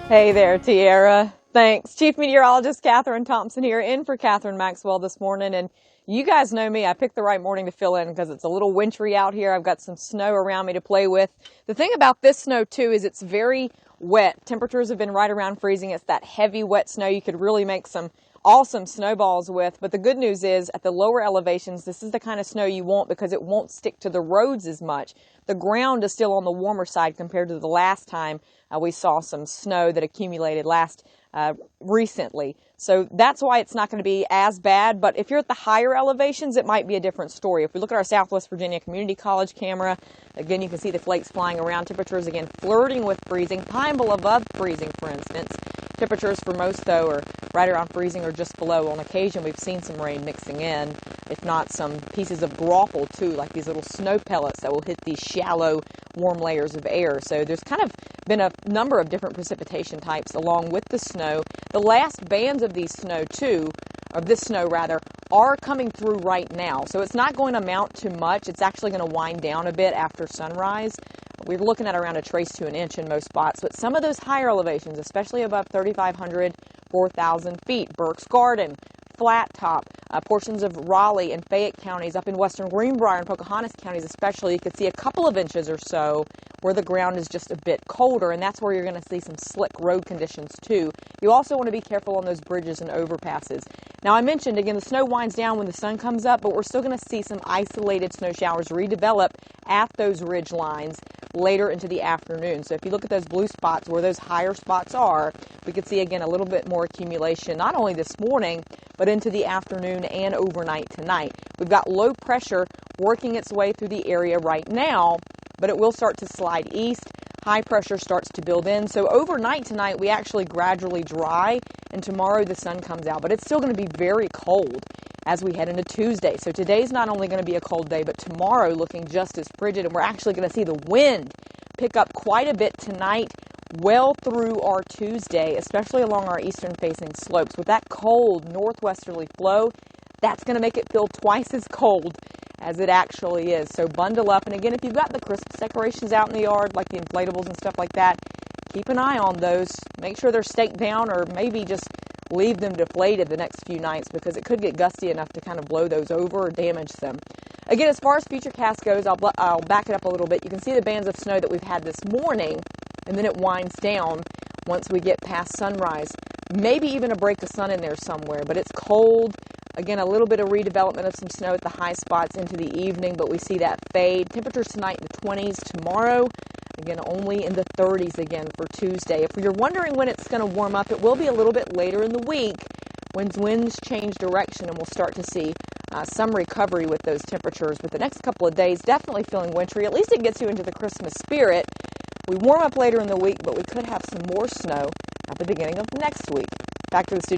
Hey there, Tiara. Thanks. Chief Meteorologist Catherine Thompson here, in for Catherine Maxwell this morning. And you guys know me. I picked the right morning to fill in because it's a little wintry out here. I've got some snow around me to play with. The thing about this snow, too, is it's very wet. Temperatures have been right around freezing. It's that heavy, wet snow you could really make some awesome snowballs with. But the good news is, at the lower elevations, this is the kind of snow you want because it won't stick to the roads as much. The ground is still on the warmer side compared to the last time we saw some snow that accumulated recently. So that's why it's not going to be as bad. But if you're at the higher elevations, it might be a different story. If we look at our Southwest Virginia Community College camera, again, you can see the flakes flying around. Temperatures, again, flirting with freezing. Pineville above freezing, for instance. Temperatures for most, though, are right around freezing or just below. On occasion, we've seen some rain mixing in, if not some pieces of graupel, too, like these little snow pellets that will hit these shallow, warm layers of air. So there's kind of been a number of different precipitation types along with the snow. The last bands of this snow, are coming through right now. So it's not going to amount to much. It's actually going to wind down a bit after sunrise. We're looking at around a trace to an inch in most spots, but some of those higher elevations, especially above 3,500, 4,000 feet, Burke's Garden, Flat Top, portions of Raleigh and Fayette counties, up in western Greenbrier and Pocahontas counties especially, you could see a couple of inches or so where the ground is just a bit colder, and that's where you're going to see some slick road conditions too. You also want to be careful on those bridges and overpasses. Now, I mentioned, again, the snow winds down when the sun comes up, but we're still going to see some isolated snow showers redevelop at those ridge lines later into the afternoon. So if you look at those blue spots where those higher spots are, we could see, again, a little bit more accumulation, not only this morning, but into the afternoon and overnight tonight. We've got low pressure working its way through the area right now, but it will start to slide east. High pressure starts to build in. So overnight tonight, we actually gradually dry, and tomorrow the sun comes out. But it's still going to be very cold as we head into Tuesday. So today's not only going to be a cold day, but tomorrow looking just as frigid. And we're actually going to see the wind pick up quite a bit tonight, well through our Tuesday, especially along our eastern-facing slopes. With that cold northwesterly flow, that's going to make it feel twice as cold as it actually is. So bundle up. And again, if you've got the Christmas decorations out in the yard, like the inflatables and stuff like that, keep an eye on those. Make sure they're staked down, or maybe just leave them deflated the next few nights, because it could get gusty enough to kind of blow those over or damage them. Again, as far as Futurecast goes, I'll back it up a little bit. You can see the bands of snow that we've had this morning, and then it winds down once we get past sunrise. Maybe even a break of sun in there somewhere, but it's cold. Again, a little bit of redevelopment of some snow at the high spots into the evening, but we see that fade. Temperatures tonight in the 20s. Tomorrow, again, only in the 30s again for Tuesday. If you're wondering when it's going to warm up, it will be a little bit later in the week when winds change direction, and we'll start to see some recovery with those temperatures. But the next couple of days, definitely feeling wintry. At least it gets you into the Christmas spirit. We warm up later in the week, but we could have some more snow at the beginning of next week. Back to the studio.